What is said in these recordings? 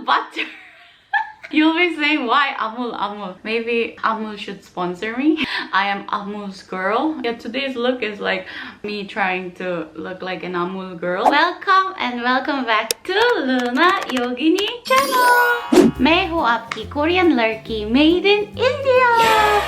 Amul butter. You'll be saying, why Amul, Amul? Maybe Amul should sponsor me. I am Amul's girl. Yeah, today's look is like me trying to look like an Amul girl. Welcome and welcome back to Luna Yogini channel. मैं हूँ आपकी Korean लड़की made in India.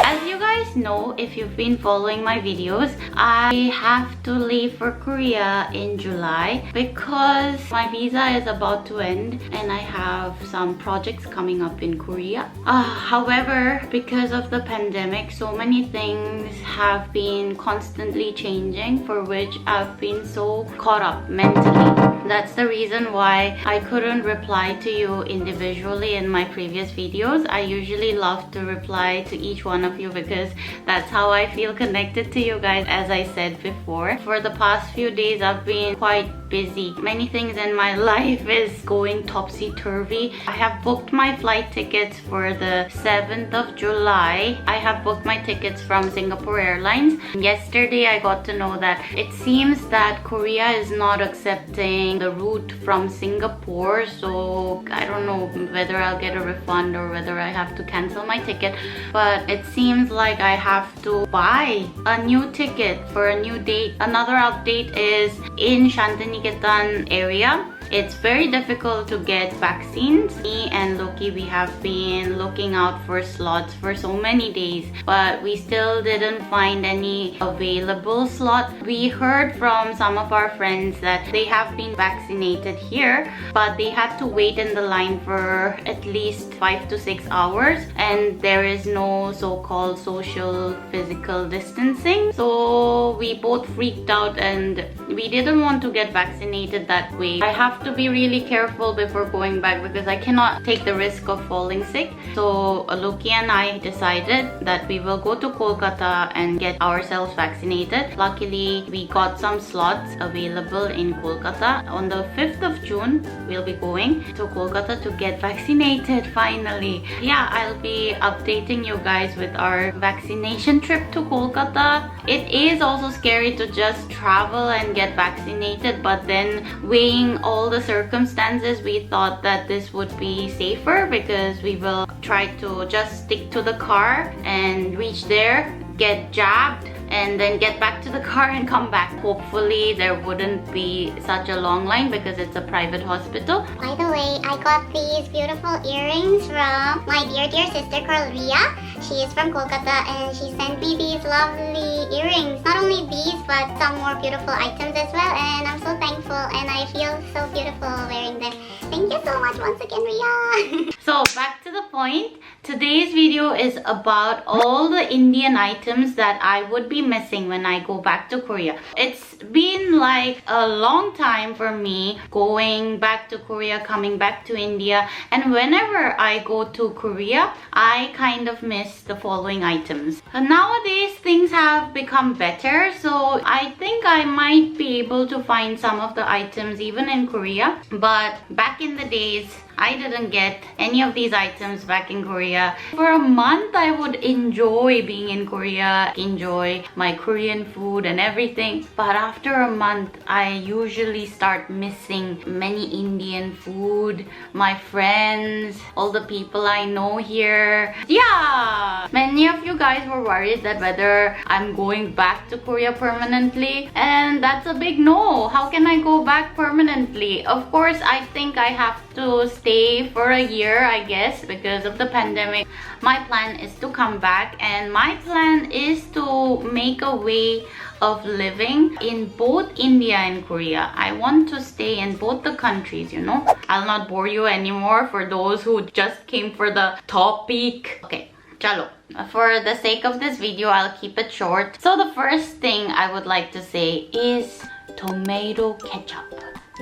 As you guys know, if you've been following my videos, I have to leave for Korea in July because my visa is about to end and I have some projects coming up in Korea. However, because of the pandemic, so many things have been constantly changing, for which I've been so caught up mentally. That's the reason why I couldn't reply to you individually in my previous videos. I usually love to reply to each one of you because that's how I feel connected to you guys. As I said before, for the past few days I've been quite busy. Many things in my life is going topsy-turvy. I have booked my flight tickets for the 7th of July. I have booked my tickets from Singapore Airlines. Yesterday I got to know that it seems that Korea is not accepting the route from Singapore, so I don't know whether I'll get a refund or whether I have to cancel my ticket, but it seems like I have to buy a new ticket for a new date. Another update is in Shantiniketan area. It's very difficult to get vaccines. Me and Loki, we have been looking out for slots for so many days, but we still didn't find any available slot. We heard from some of our friends that they have been vaccinated here, but they had to wait in the line for at least 5 to 6 hours, and there is no so-called social physical distancing. So we both freaked out and we didn't want to get vaccinated that way. I have to be really careful before going back because I cannot take the risk of falling sick. So Loki and I decided that we will go to Kolkata and get ourselves vaccinated. Luckily, we got some slots available in Kolkata. On the 5th of June, we'll be going to Kolkata to get vaccinated finally. Yeah, I'll be updating you guys with our vaccination trip to Kolkata. It is also scary to just travel and get vaccinated, but then weighing all the circumstances, we thought that this would be safer because we will try to just stick to the car and reach there, get jabbed, and then get back to the car and come back. Hopefully there wouldn't be such a long line because it's a private hospital. By the way, I got these beautiful earrings from my dear sister Ria. She is from Kolkata and she sent me these lovely earrings. Not only these, but some more beautiful items as well, and I'm so thankful and I feel so beautiful wearing them. Thank you so much once again, Ria. So back to the point. Today's video is about all the Indian items that I would be missing when I go back to Korea. It's been like a long time for me going back to Korea, coming back to India, and whenever I go to Korea, I kind of miss the following items. Nowadays, things have become better, so I think I might be able to find some of the items even in Korea, but back in the days, I didn't get any of these items back in Korea. For a month, I would enjoy being in Korea, enjoy my Korean food and everything. But after a month, I usually start missing many Indian food, my friends, all the people I know here. Yeah! Many of you guys were worried that whether I'm going back to Korea permanently, and that's a big no. How can I go back permanently? Of course, I think I have to stay for a year, I guess, because of the pandemic. My plan is to come back, and my plan is to make a way of living in both India and Korea. I want to stay in both the countries, you know. I'll not bore you anymore for those who just came for the topic. Okay, chalo. For the sake of this video, I'll keep it short. So the first thing I would like to say is tomato ketchup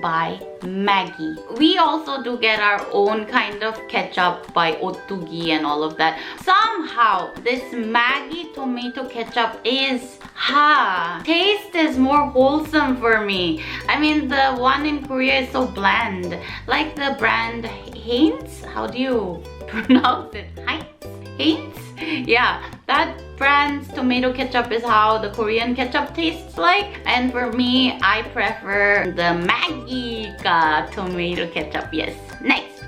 by Maggi. We also do get our own kind of ketchup by Ottugi and all of that. Somehow this Maggi tomato ketchup is taste is more wholesome for me. I mean, the one in Korea is so bland. Like the brand Heinz? How do you pronounce it? Heinz? Yeah, that brand's tomato ketchup is how the Korean ketchup tastes like. And for me, I prefer the Maggi ka tomato ketchup. Yes. Next.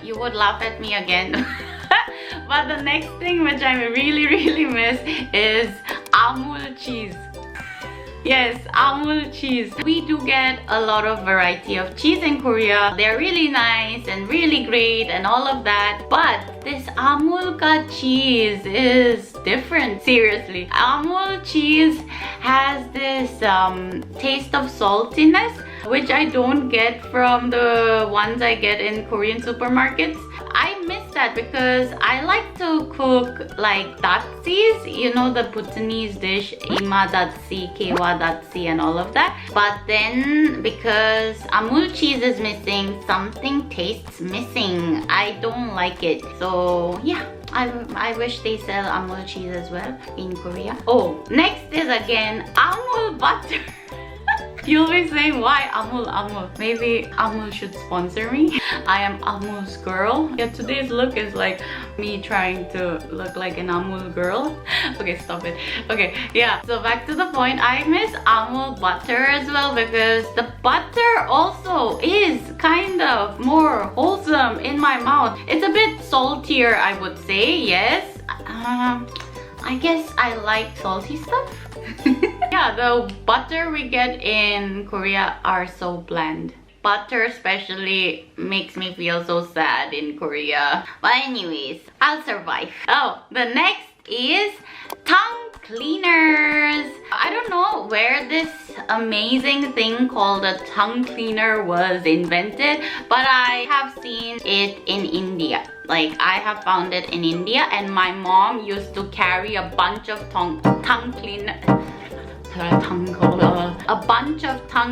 you would laugh at me again. But the next thing which I really miss is Amul cheese. Yes, Amul cheese. We do get a lot of variety of cheese in Korea. They're really nice and really great and all of that. But this Amul cheese is different. Seriously. Amul cheese has this taste of saltiness, which I don't get from the ones I get in Korean supermarkets. I miss that because I like to cook like datsis, you know, the Bhutanese dish, ima datsi, kewa datsi and all of that. But then because Amul cheese is missing, something tastes missing. I don't like it. So yeah, I wish they sell Amul cheese as well in Korea. Oh, next is again Amul butter. You'll be saying, why Amul? Maybe Amul should sponsor me. I am Amul's girl. Yeah, today's look is like me trying to look like an Amul girl. Okay, stop it. Okay, yeah, so back to the point. I miss Amul butter as well because the butter also is kind of more wholesome in my mouth. It's a bit saltier, I would say, yes. I guess I like salty stuff. Yeah, the butter we get in Korea are so bland. Butter especially makes me feel so sad in Korea. But anyways, I'll survive. Oh, the next is tongue cleaners. I don't know where this amazing thing called a tongue cleaner was invented, but I have seen it in India. Like, I have found it in India, and my mom used to carry a bunch of tongue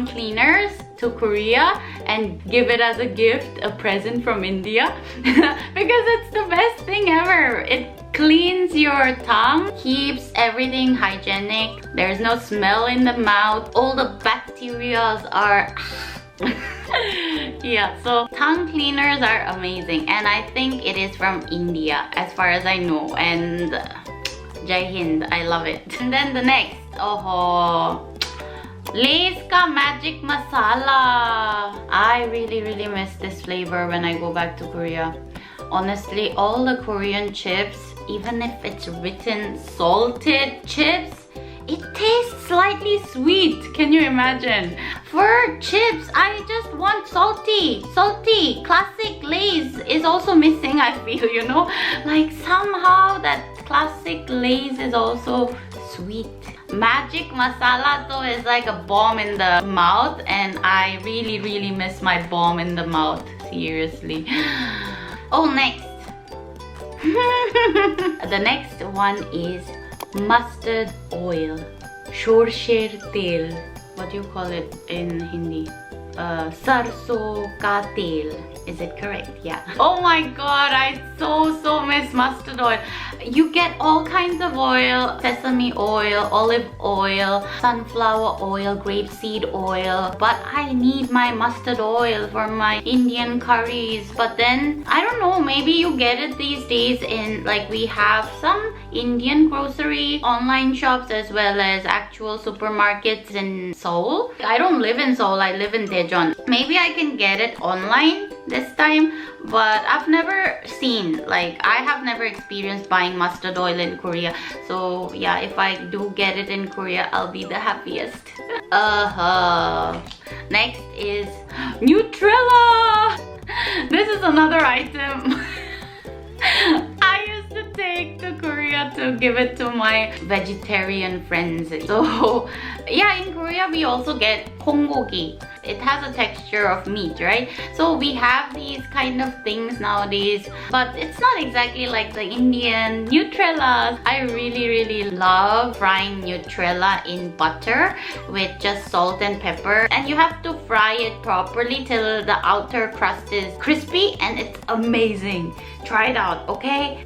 cleaners to Korea and give it as a gift, a present from India. Because it's the best thing ever. It cleans your tongue, keeps everything hygienic. There's no smell in the mouth. All the bacteria are yeah, so tongue cleaners are amazing, and I think it is from India as far as I know, and Jai Hind, I love it. And then the next, Lay's ka magic masala. I really miss this flavor when I go back to Korea. Honestly, all the Korean chips, even if it's written salted chips, it tastes slightly sweet. Can you imagine? For chips, I just want salty. Classic Lay's is also missing, I feel, you know? Like somehow that classic Lay's is also sweet. Magic masala though is like a bomb in the mouth, and I really miss my bomb in the mouth. Seriously. Oh, next. The next one is mustard oil. Shorsher tel. What do you call it in Hindi? Sarso ka tel. Is it correct? Yeah. Oh my god, I so miss mustard oil. You get all kinds of oil: sesame oil, olive oil, sunflower oil, grapeseed oil. But I need my mustard oil for my Indian curries. But then, I don't know, maybe you get it these days in, like, we have some Indian grocery online shops as well as actual supermarkets in Seoul. I don't live in Seoul, I live in Daejeon. Maybe I can get it online this time, but I've never seen, like, I have never experienced buying mustard oil in Korea. So yeah, if I do get it in Korea, I'll be the happiest. Next is Nutrella. This is another item I used to take to Korea to give it to my vegetarian friends. So yeah, in Korea we also get 콩고기. It has a texture of meat, right? So we have these kind of things nowadays, but it's not exactly like the Indian Nutrellas. I really love frying Nutrella in butter with just salt and pepper, and you have to fry it properly till the outer crust is crispy, and it's amazing. Try it out, okay?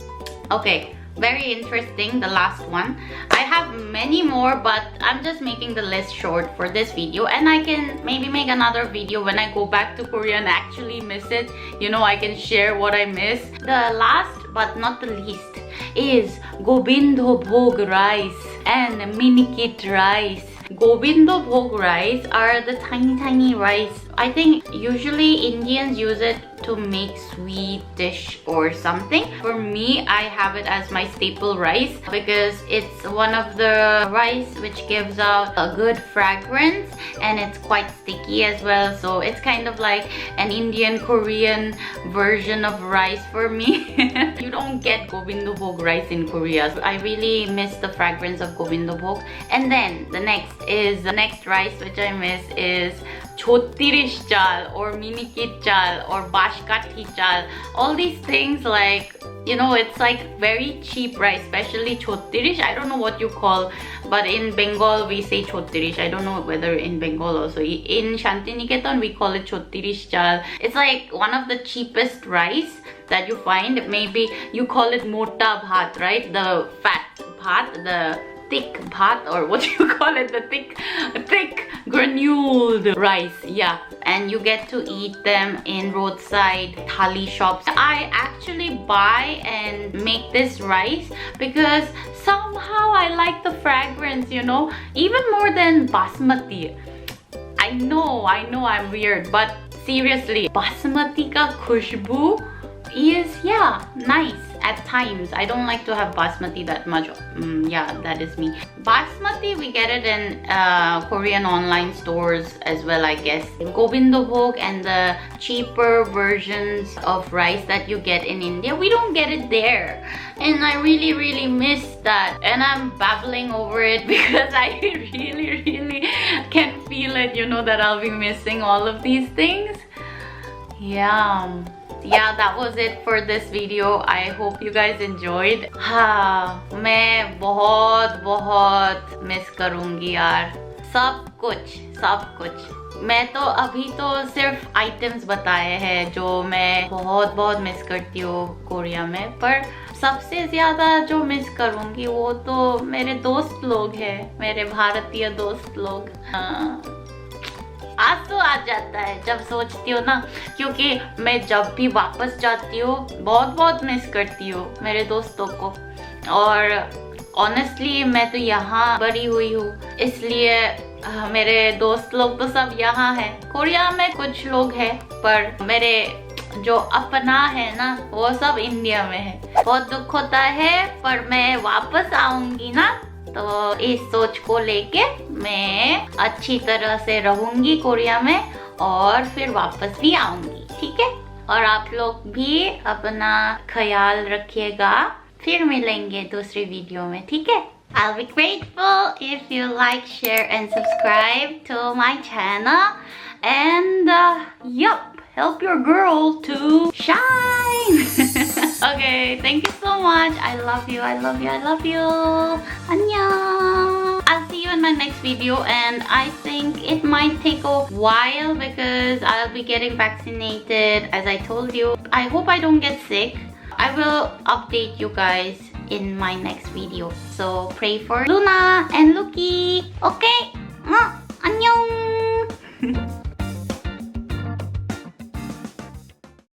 Okay, very interesting, the last one. I have many more, but I'm just making the list short for this video, and I can maybe make another video when I go back to Korea and actually miss it. You know, I can share what I miss. The last but not the least is Gobindo Bhog rice and Minikit rice. Gobindo Bhog rice are the tiny rice I think usually Indians use it to make sweet dish or something. For me, I have it as my staple rice because it's one of the rice which gives out a good fragrance and it's quite sticky as well. So it's kind of like an Indian Korean version of rice for me. You don't get Gobindobhog rice in Korea. So I really miss the fragrance of Gobindobhog. And then the next rice which I miss is cherish chal or minikit chal or bashkati chal. All these things, like, you know, it's like very cheap rice, especially cherish. I don't know what you call, but in Bengal we say cherish. I don't know whether in Bengal also. In Shantiniketan we call it cherish chal. It's like one of the cheapest rice that you find. Maybe you call it mota bhat, right? The fat bhat, the thick bhat, or what you call it, the thick granuled rice. Yeah, and you get to eat them in roadside thali shops. I actually buy and make this rice because somehow I like the fragrance, you know, even more than basmati. I know I'm weird, but seriously, basmati ka khushbu is, yeah, nice at times. I don't like to have basmati that much. Yeah, that is me. Basmati, we get it in Korean online stores as well, I guess. Gobindobhog and the cheaper versions of rice that you get in India, we don't get it there. And I really miss that. And I'm babbling over it because I really can feel it, you know, that I'll be missing all of these things. Yeah, that was it for this video. I hope you guys enjoyed. मैं बहुत miss करूंगी यार, सब कुछ। मैं तो अभी तो सिर्फ आइटम्स बताए हैं जो मैं बहुत मिस करती हूँ कोरिया में, पर सबसे ज्यादा जो मिस करूंगी वो तो मेरे दोस्त लोग हैं, मेरे भारतीय दोस्त लोग। आज तो आ जाता है जब सोचती हूँ ना, क्योंकि मैं जब भी वापस जाती हूँ बहुत मिस करती हूँ मेरे दोस्तों को। और ऑनेस्टली मैं तो यहाँ बड़ी हुई हूँ, इसलिए मेरे दोस्त लोग तो सब यहाँ हैं। कोरिया में कुछ लोग हैं, पर मेरे जो अपना है ना वो सब इंडिया में है। बहुत दुख होता है, पर मैं वापस आऊंगी ना तो इस सोच को लेके मैं अच्छी तरह से रहूंगी कोरिया में और फिर वापस भी आऊंगी, ठीक है? और आप लोग भी अपना ख्याल रखिएगा। फिर मिलेंगे दूसरी वीडियो में, ठीक है? I'll be grateful if you like, share and subscribe to my channel, and yup, help your girl to shine. Okay, thank you so much. I love you. Annyeong. I'll see you in my next video, and I think it might take a while because I'll be getting vaccinated, as I told you. I hope I don't get sick. I will update you guys in my next video. So pray for Luna and Luki. Okay? Annyeong.